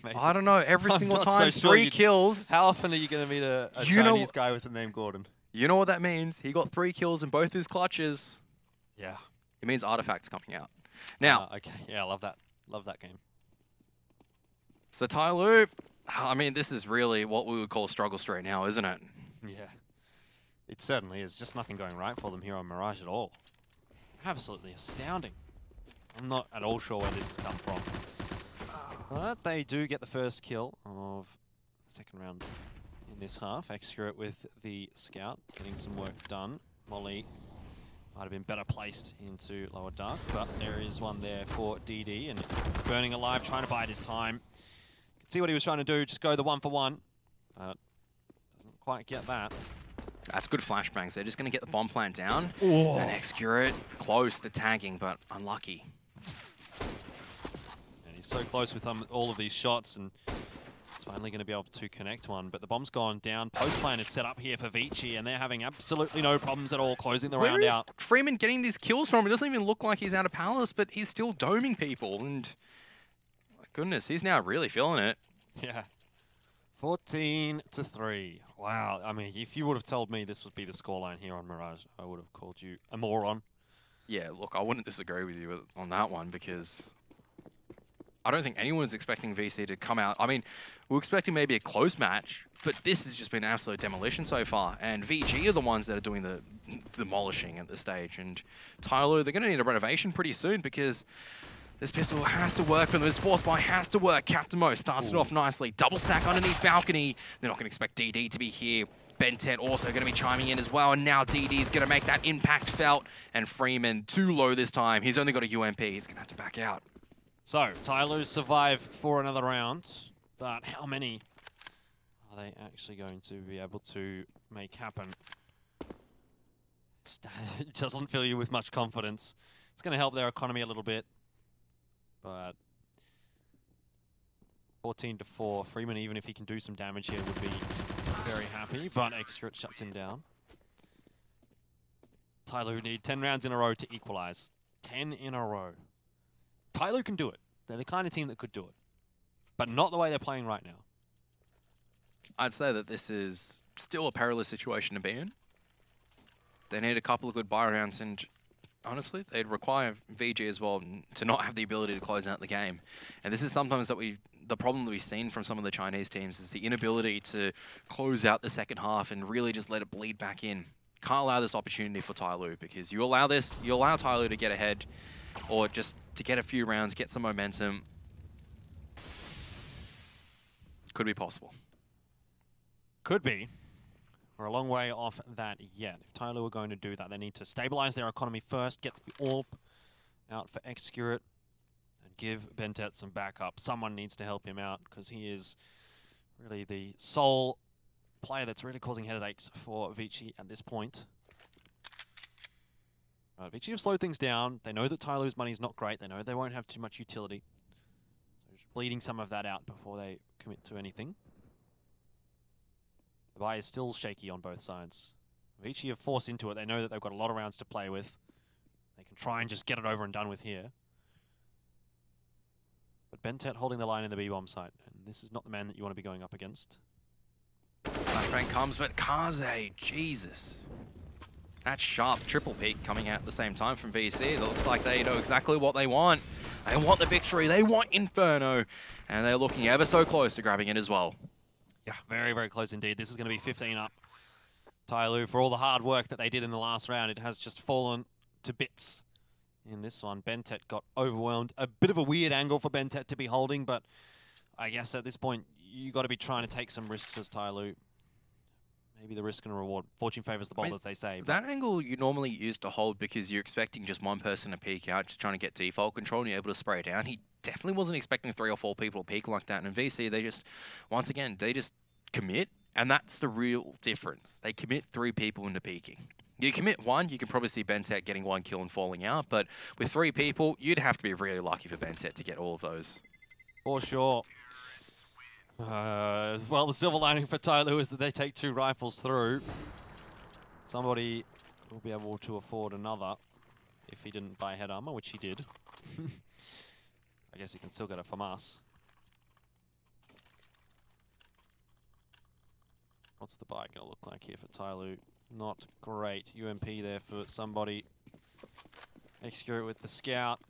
Maybe. I don't know. Every single time, so 3 kills. How often are you going to meet a Chinese guy with the name Gordon? You know what that means? He got 3 kills in both his clutches. Yeah. It means artifacts coming out. Now. Okay. Yeah, I love that. Love that game. So Tyloo, I mean, this is really what we would call a struggle street now, isn't it? Yeah. It certainly is. Just nothing going right for them here on Mirage at all. Absolutely astounding. I'm not at all sure where this has come from. But they do get the first kill of the second round in this half. Excurit with the scout, getting some work done. Molly might have been better placed into lower dark, but there is one there for DD, and he's burning alive, trying to bide his time. You can see what he was trying to do, just go the 1-for-1, but doesn't quite get that. That's good flashbangs. They're just going to get the bomb plant down. Oh. And Excurit close to tagging, but unlucky. And he's so close with all of these shots, and finally going to be able to connect one, but the bomb's gone down. Post plan is set up here for ViCi, and they're having absolutely no problems at all closing the round out. Freeman getting these kills from? It doesn't even look like he's out of Palace, but he's still doming people, and my goodness, he's now really feeling it. Yeah. 14-3. Wow. I mean, if you would have told me this would be the scoreline here on Mirage, I would have called you a moron. Yeah, look, I wouldn't disagree with you on that one, because I don't think anyone is expecting ViCi to come out. I mean, we're expecting maybe a close match, but this has just been absolute demolition so far. And VG are the ones that are doing the demolishing at this stage. And Tyloo, they're going to need a renovation pretty soon, because this pistol has to work for them. This force buy has to work. Captain Mo starts it off nicely. Double stack underneath balcony. They're not going to expect DD to be here. Ben10 also going to be chiming in as well, and now DD is going to make that impact felt. And Freeman too low this time. He's only got a UMP. He's going to have to back out. So, Tyloo survive for another round, but how many are they actually going to be able to make happen? It doesn't fill you with much confidence. It's going to help their economy a little bit, but 14-4. Freeman, even if he can do some damage here, would be very happy, but Execute shuts him down. Tyloo need 10 rounds in a row to equalize. 10 in a row. Tyloo can do it. They're the kind of team that could do it, but not the way they're playing right now. I'd say that this is still a perilous situation to be in. They need a couple of good buy rounds, and honestly, they'd require VG as well to not have the ability to close out the game. And this is sometimes that the problem that we've seen from some of the Chinese teams is the inability to close out the second half and really just let it bleed back in. Can't allow this opportunity for Tyloo, because you allow Tyloo to get ahead, or just to get a few rounds, get some momentum. Could be possible. Could be. We're a long way off that yet. If Tyloo are going to do that, they need to stabilize their economy first, get the AWP out for Execute, and give Ben10 some backup. Someone needs to help him out, because he is really the sole player that's really causing headaches for ViCi at this point. ViCi have slowed things down. They know that Tyloo's money is not great. They know they won't have too much utility. So just bleeding some of that out before they commit to anything. The buy is still shaky on both sides. ViCi have forced into it. They know that they've got a lot of rounds to play with. They can try and just get it over and done with here. But Ben10 holding the line in the B-bomb site. And this is not the man that you want to be going up against. Flashbang comes, but Kaze, Jesus. That sharp triple peek coming out at the same time from VC. It looks like they know exactly what they want. They want the victory. They want Inferno. And they're looking ever so close to grabbing it as well. Yeah, very, very close indeed. This is going to be 15 up. Tyloo, for all the hard work that they did in the last round, it has just fallen to bits in this one. Ben10 got overwhelmed. A bit of a weird angle for Ben10 to be holding, but I guess at this point, you got to be trying to take some risks as Tyloo. Maybe the risk and reward. Fortune favors the bold, as they say. That angle you normally use to hold because you're expecting just one person to peek out, just trying to get default control, and you're able to spray it down. He definitely wasn't expecting 3 or 4 people to peek like that. And in VC, they just, once again, they just commit, and that's the real difference. They commit 3 people into peeking. You commit 1, you can probably see Ben10 getting 1 kill and falling out, but with 3 people, you'd have to be really lucky for Ben10 to get all of those. For sure. Well, the silver lining for Tyloo is that they take 2 rifles through. Somebody will be able to afford another if he didn't buy head armor, which he did. I guess he can still get it from us. What's the buy going to look like here for Tyloo? Not great. UMP there for somebody. Execute with the scout.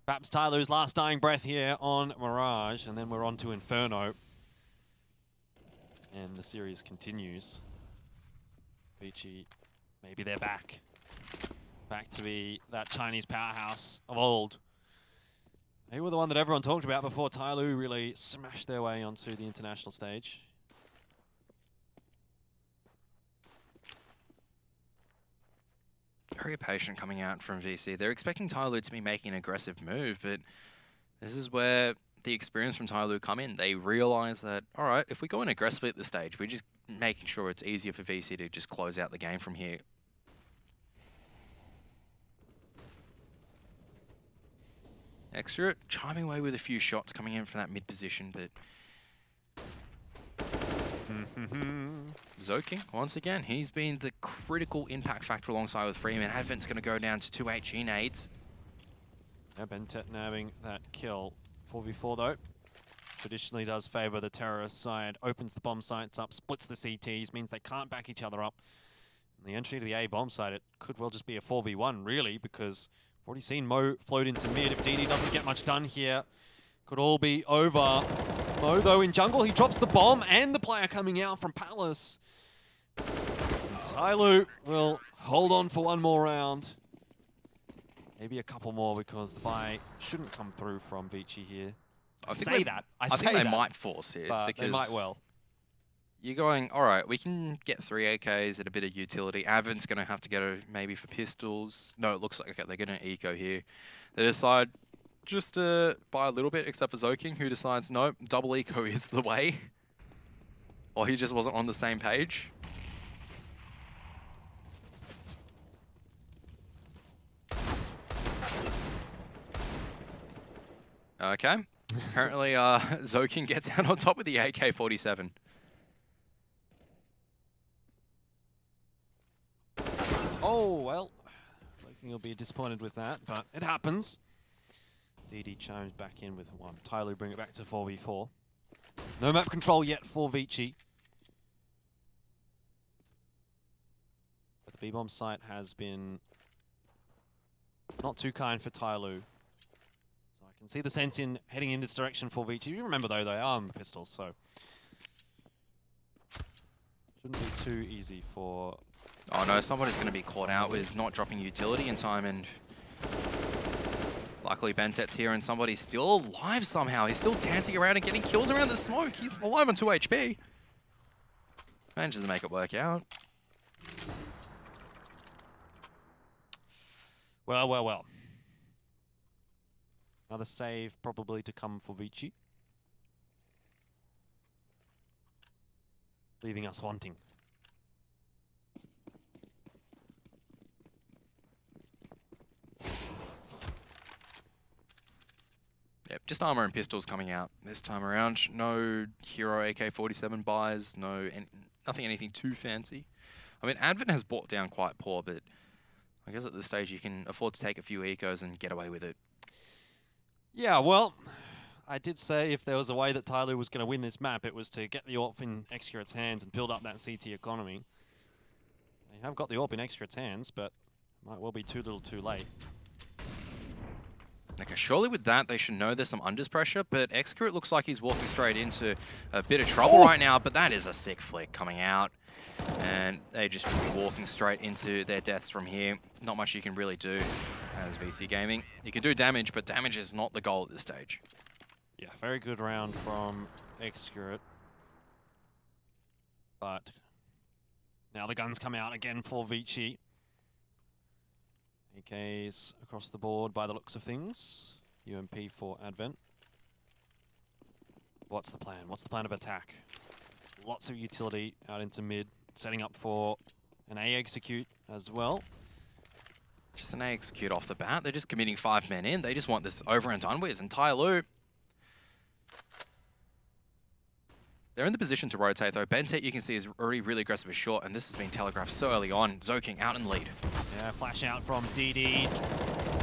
Perhaps Tyloo's last dying breath here on Mirage, and then we're on to Inferno. And the series continues. ViCi, maybe they're back. Back to be that Chinese powerhouse of old. They were the one that everyone talked about before Tyloo really smashed their way onto the international stage. Very patient coming out from VC. They're expecting Tyloo to be making an aggressive move, but this is where the experience from Tyloo come in. They realize that, all right, if we go in aggressively at this stage, we're just making sure it's easier for VC to just close out the game from here. Extra chiming away with a few shots coming in from that mid position, but Zoking, once again, he's been the critical impact factor alongside with Freeman. Advent's going to go down to 2 HE nades. Yeah, Bentet nabbing that kill. 4v4 though. Traditionally does favour the terrorist side, opens the bomb sites up, splits the CTs, means they can't back each other up. And the entry to the A bomb site, it could well just be a 4v1 really, because we've already seen Mo float into mid. If DD doesn't get much done here, could all be over. Mo though in jungle, he drops the bomb and the player coming out from Palace. And Tyloo will hold on for one more round. Maybe a couple more because the buy shouldn't come through from ViCi here. I think they might force it, but because they might well. You're going, all right, we can get 3 AKs and a bit of utility. Advent's going to have to get a maybe for pistols. No, it looks like, okay, they're going to eco here. They decide just to buy a little bit, except for Zoking, who decides, no, double eco is the way. Or he just wasn't on the same page. Okay. Apparently, Zoking gets out on top of the AK-47. Oh, well. Zoking will be disappointed with that, but it happens. DD chimes back in with one. Tyloo bring it back to 4v4. No map control yet for ViCi. But the B-bomb site has been not too kind for Tyloo. Can see the sense in heading in this direction for ViCi. You remember though, they are on the pistols, so shouldn't be too easy for... Oh no, somebody's going to be caught out with not dropping utility in time, and luckily Bentet's here and somebody's still alive somehow. He's still dancing around and getting kills around the smoke. He's alive on 2 HP. Manages to make it work out. Well, well, well. Another save probably to come for ViCi. Leaving us wanting. Yep, just armor and pistols coming out this time around. No hero AK-47 buys, nothing anything too fancy. I mean, Advent has bought down quite poor, but I guess at this stage you can afford to take a few ecos and get away with it. Yeah, well, I did say if there was a way that Tyloo was going to win this map, it was to get the AWP in Xcurit's hands and build up that CT economy. They have got the AWP in Xcurit's hands, but might well be too little too late. Okay, surely with that, they should know there's some unders pressure, but Xcurit looks like he's walking straight into a bit of trouble right now, but that is a sick flick coming out. And they just be walking straight into their deaths from here. Not much you can really do as ViCi Gaming. You can do damage, but damage is not the goal at this stage. Yeah, very good round from Xcurit. But now the guns come out again for ViCi. AKs across the board by the looks of things. UMP for Advent. What's the plan? What's the plan of attack? Lots of utility out into mid, setting up for an A execute as well. Just an A execute off the bat. They're just committing 5 men in. They just want this over and done with. And Tyloo, they're in the position to rotate though. Bentet, you can see, is already really aggressive with short, and this has been telegraphed so early on. Zoking out in lead. Yeah, flash out from DD.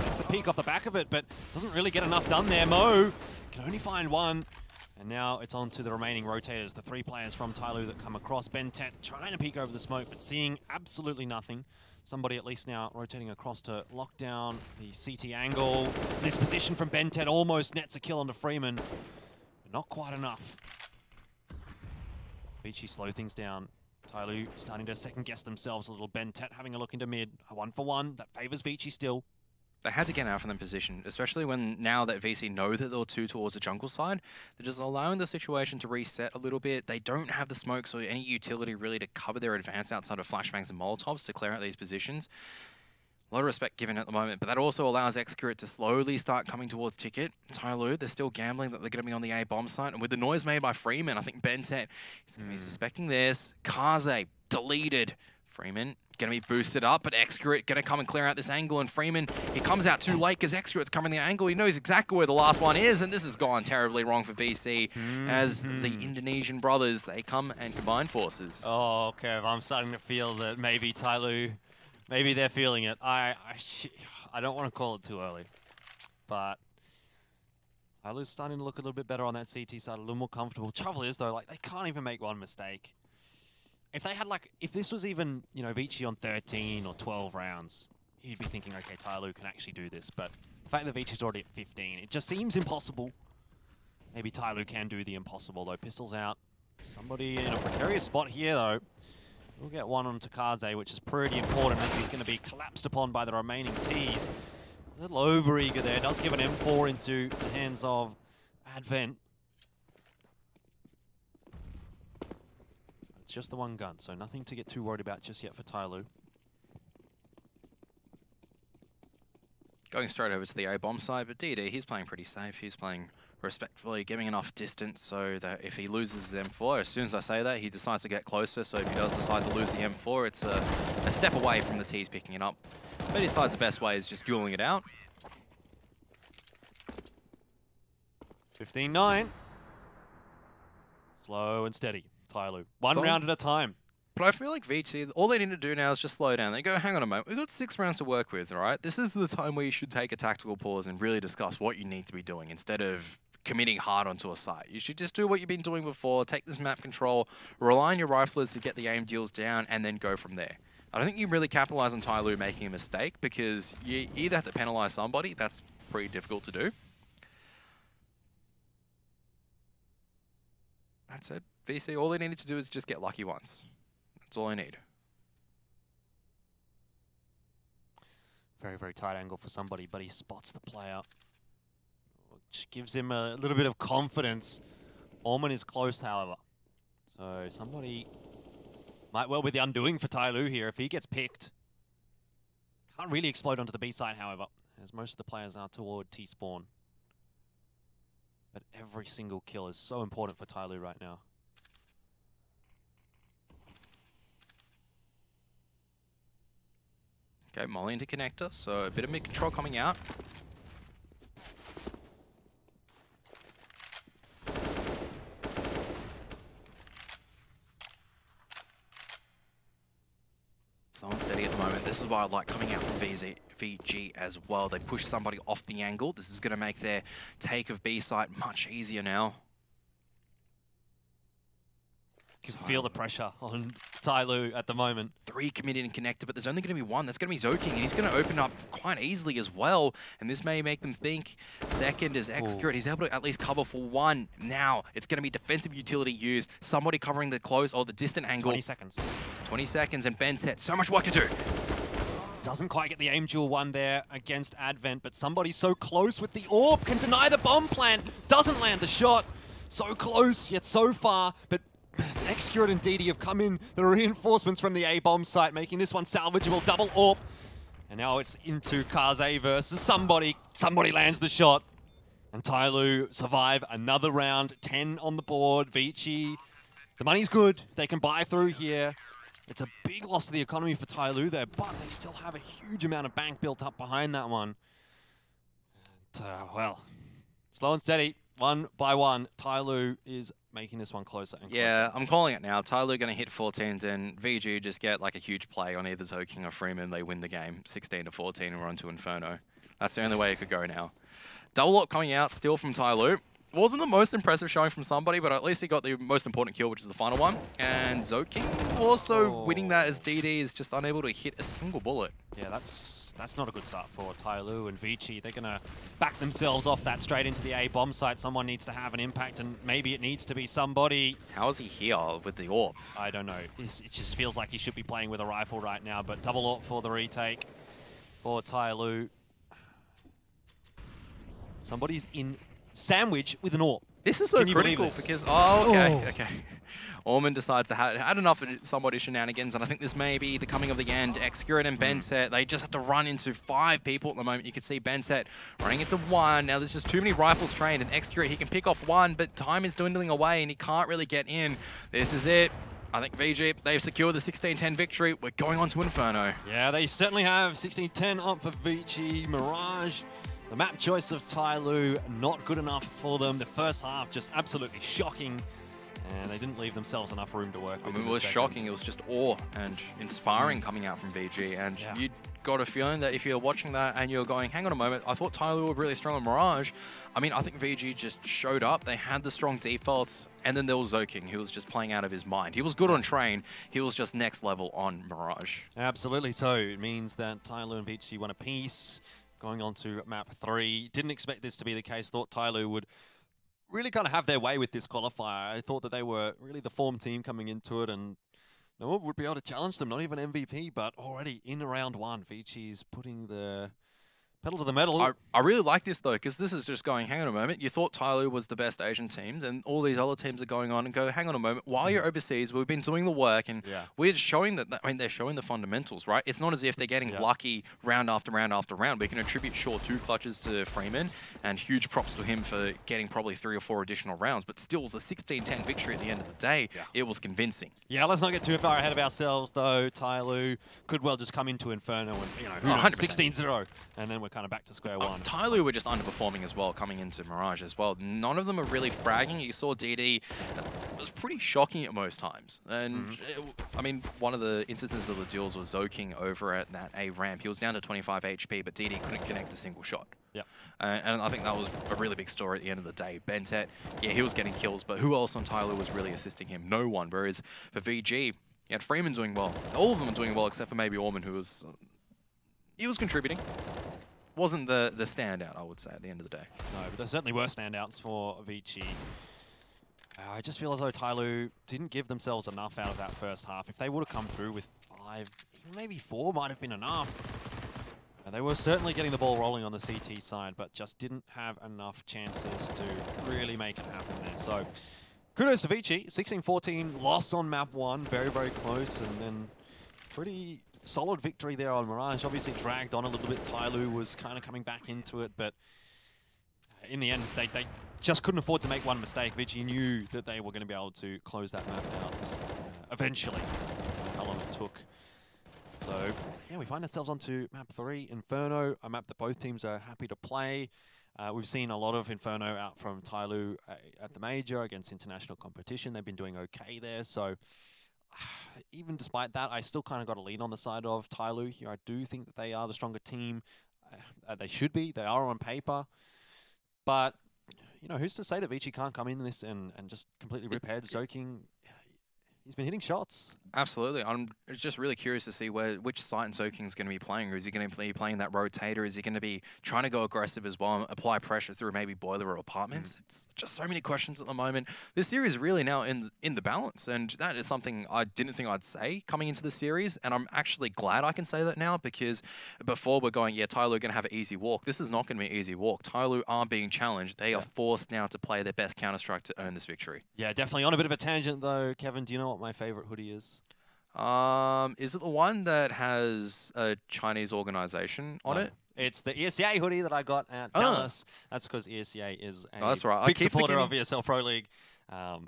Takes the peek off the back of it, but doesn't really get enough done there. Mo can only find one. And now it's on to the remaining rotators, the 3 players from Tyloo that come across. Bentet trying to peek over the smoke, but seeing absolutely nothing. Somebody at least now rotating across to lock down the CT angle. This position from Bentet almost nets a kill onto Freeman, but not quite enough. ViCi slow things down. Tyloo starting to second guess themselves a little. Bentet having a look into mid. A 1-for-1 that favors ViCi still. They had to get out from their position, especially when now that ViCi know that they're 2 towards the jungle side, they're just allowing the situation to reset a little bit. They don't have the smokes or any utility really to cover their advance outside of flashbangs and molotovs to clear out these positions. A lot of respect given at the moment, but that also allows Xcurit to slowly start coming towards Ticket. Tyloo, they're still gambling that they're going to be on the A bomb site, and with the noise made by Freeman, I think Bentet is going to be suspecting this. Kaze deleted. Freeman going to be boosted up, but Excurate going to come and clear out this angle, and Freeman, he comes out too late because Excurate's covering the angle. He knows exactly where the last one is, and this has gone terribly wrong for ViCi as the Indonesian brothers, they come and combine forces. Oh, Kev, I'm starting to feel that maybe Tyloo, maybe they're feeling it. I don't want to call it too early, but Tyloo's starting to look a little bit better on that CT side, a little more comfortable. Trouble is, though, like, they can't even make one mistake. If they had, like, if this was even, you know, ViCi on 13 or 12 rounds, you'd be thinking, okay, Tyloo can actually do this. But the fact that ViCi's already at 15, it just seems impossible. Maybe Tyloo can do the impossible, though. Pistols out. Somebody in a precarious spot here, though. We'll get one on Takaze, which is pretty important as he's going to be collapsed upon by the remaining Ts. A little over-eager there. Does give an M4 into the hands of Advent. It's just the one gun, so nothing to get too worried about just yet for Tyloo. Going straight over to the A-bomb side, but DD, he's playing pretty safe. He's playing respectfully, giving enough distance so that if he loses his M4, as soon as I say that, he decides to get closer. So if he does decide to lose the M4, it's a step away from the T's picking it up. But he decides the best way is just dueling it out. 15-9. Slow and steady, Tyloo. One round at a time. But I feel like ViCi, all they need to do now is just slow down. They go, hang on a moment, we've got 6 rounds to work with, all right? This is the time where you should take a tactical pause and really discuss what you need to be doing instead of committing hard onto a site. You should just do what you've been doing before, take this map control, rely on your riflers to get the aim deals down, and then go from there. I don't think you really capitalize on Tyloo making a mistake because you either have to penalize somebody, that's pretty difficult to do. That's it. ViCi, all they needed to do is just get lucky once. That's all I need. Very, very tight angle for somebody, but he spots the player, which gives him a little bit of confidence. Orman is close, however. So somebody might well be the undoing for Tyloo here if he gets picked. Can't really explode onto the B side, however, as most of the players are toward T-spawn. But every single kill is so important for Tyloo right now. Okay, Molly into connector, so a bit of mid-control coming out. So unsteady at the moment. This is why I like coming out from VG as well. They push somebody off the angle. This is going to make their take of B site much easier now. You can feel the pressure on Tyloo at the moment. 3 committed and connected, but there's only going to be 1. That's going to be Zoking, and he's going to open up quite easily as well. And this may make them think second is Excurate. He's able to at least cover for 1. Now it's going to be defensive utility used. Somebody covering the close or the distant angle. 20 seconds. 20 seconds, and Benset, so much work to do. Doesn't quite get the aim duel one there against Advent, but somebody so close with the AWP can deny the bomb plant. Doesn't land the shot. So close, yet so far, but Excurate and DD have come in, the reinforcements from the A-bomb site, making this one salvageable, double AWP. And now it's into Kaze versus somebody. Somebody lands the shot. And Tyloo survive another round, 10 on the board. ViCi, the money's good. They can buy through here. It's a big loss to the economy for Tyloo there, but they still have a huge amount of bank built up behind that one. And, well, slow and steady, 1 by 1. Tyloo is making this one closer and closer. Yeah, I'm calling it now. Tyloo going to hit 14, then VG just get like a huge play on either Zoking or Freeman. They win the game, 16-14, and we're on to Inferno. That's the only way it could go now. Double up coming out still from Tyloo. Wasn't the most impressive showing from somebody, but at least he got the most important kill, which is the final one. And Zoking also winning that as DD is just unable to hit a single bullet. Yeah, that's not a good start for Tyloo and ViCi. They're going to back themselves off that straight into the A-bomb site. Someone needs to have an impact, and maybe it needs to be somebody. How is he here with the AWP? I don't know. It just feels like he should be playing with a rifle right now, but double AWP for the retake for Tyloo. Somebody's in sandwich with an AWP. This is so critical because, okay. Orman decides to have had enough of somebody's shenanigans, and I think this may be the coming of the end. Excurate and Benset, they just have to run into 5 people at the moment. You can see Benset running into 1. Now there's just too many rifles trained, and Excurate, he can pick off 1, but time is dwindling away, and he can't really get in. This is it. I think VG, they've secured the 16-10 victory. We're going on to Inferno. Yeah, they certainly have. 16-10 up for ViCi. Mirage, the map choice of Tyloo, not good enough for them. The first half just absolutely shocking, and they didn't leave themselves enough room to work with. I mean, it was shocking. It was just awe and inspiring coming out from VG, and you got a feeling that if you're watching that and you're going, hang on a moment, I thought Tyloo were really strong on Mirage. I mean, I think VG just showed up. They had the strong defaults, and then there was Zoking, who was just playing out of his mind. He was good on Train. He was just next level on Mirage. Absolutely so. It means that Tyloo and ViCi won a piece. Going on to map 3. Didn't expect this to be the case. Thought Tyloo would really kind of have their way with this qualifier. I thought that they were really the form team coming into it, and no one would be able to challenge them, not even MVP, but already in round 1, ViCi's putting the pedal to the metal. I really like this, though, because this is just going, hang on a moment, you thought Tyloo was the best Asian team, then all these other teams are going on and go, hang on a moment, while you're overseas, we've been doing the work, and we're showing that, I mean, they're showing the fundamentals, right? It's not as if they're getting lucky round after round after round. We can attribute, sure, 2 clutches to Freeman, and huge props to him for getting probably 3 or 4 additional rounds, but still, it was a 16-10 victory at the end of the day. It was convincing. Yeah, let's not get too far ahead of ourselves, though. Tyloo could well just come into Inferno and, you know, 16-0, and then we're kind of back to square one. Tyloo were just underperforming as well, coming into Mirage as well. None of them are really fragging. You saw DD was pretty shocking at most times. And, I mean, one of the instances of the deals was Zoking over at that A ramp. He was down to 25 HP, but DD couldn't connect a single shot. And I think that was a really big story at the end of the day. Bentet, yeah, he was getting kills, but who else on Tyloo was really assisting him? No one. Whereas for VG, you had Freeman doing well. All of them were doing well except for maybe Orman, who was... he was contributing. Wasn't the standout, I would say, at the end of the day. No, but there certainly were standouts for ViCi. I just feel as though Tyloo didn't give themselves enough out of that first half. If they would have come through with 5, maybe 4 might have been enough. They were certainly getting the ball rolling on the CT side, but just didn't have enough chances to really make it happen there. So, kudos to ViCi. 16-14 loss on map 1, very, very close, and then pretty solid victory there on Mirage. Obviously dragged on a little bit. Tyloo was kind of coming back into it, but in the end, they just couldn't afford to make one mistake. ViCi knew that they were going to be able to close that map out eventually, how long it took. So, yeah, we find ourselves onto map 3, Inferno, a map that both teams are happy to play. We've seen a lot of Inferno out from Tyloo at the Major against international competition. They've been doing okay there, so even despite that, I still kind of got to lean on the side of Tyloo here. I do think that they are the stronger team. They should be. They are on paper. But, you know, who's to say that ViCi can't come in this and just completely rip heads? Zoking, he's been hitting shots. Absolutely. I'm just really curious to see which site Zoking is going to be playing. Or is he going to be playing that rotator? Is he going to be trying to go aggressive as well and apply pressure through maybe boiler or apartments? It's just so many questions at the moment. This series is really now in the balance, and that is something I didn't think I'd say coming into the series, and I'm actually glad I can say that now, because before we're going, yeah, Tyloo are going to have an easy walk. This is not going to be an easy walk. Tyloo are being challenged. They are forced now to play their best Counter-Strike to earn this victory. Yeah, definitely. On a bit of a tangent, though, Kevin, do you know what my favorite hoodie is? Is it the one that has a Chinese organization on it? It's the ESCA hoodie that I got at Dallas. That's because ESCA is a that's right. big supporter of ESL Pro League.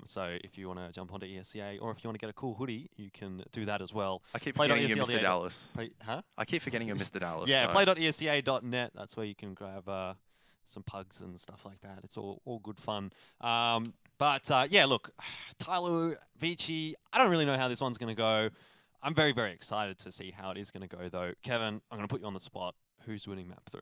So if you want to jump onto ESCA, or if you want to get a cool hoodie, you can do that as well. I keep forgetting you're Mr. Dallas. Huh? I keep forgetting you're Mr. Dallas. Yeah, play.esca.net. That's where you can grab some pugs and stuff like that. It's all good fun. But yeah, look, Tyloo, ViCi, I don't really know how this one's going to go. I'm very, very excited to see how it is going to go, though. Kevin, I'm going to put you on the spot. Who's winning map 3?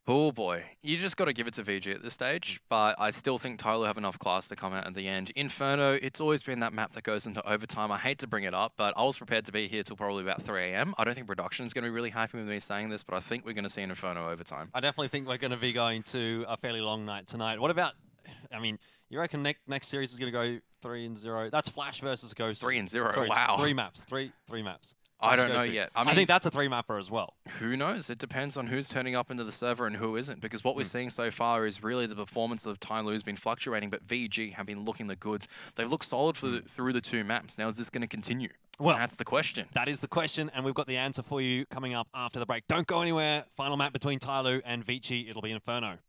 Oh boy, you just got to give it to VG at this stage, but I still think Tyloo have enough class to come out at the end. Inferno, it's always been that map that goes into overtime. I hate to bring it up, but I was prepared to be here till probably about 3 AM. I don't think production's going to be really happy with me saying this, but I think we're going to see an Inferno overtime. I definitely think we're going to be going to a fairly long night tonight. What about, I mean, you reckon next series is going to go 3-0? That's Flash versus Ghost. 3-0, sorry, wow. 3 maps, three maps. I don't know yet. I think that's a 3-mapper as well. Who knows? It depends on who's turning up into the server and who isn't, because what we're seeing so far is really the performance of Tyloo has been fluctuating, but VG have been looking the goods. They've looked solid for through the 2 maps. Now, is this going to continue? Well, that's the question. That is the question, and we've got the answer for you coming up after the break. Don't go anywhere. Final map between Tyloo and ViCi. It'll be Inferno.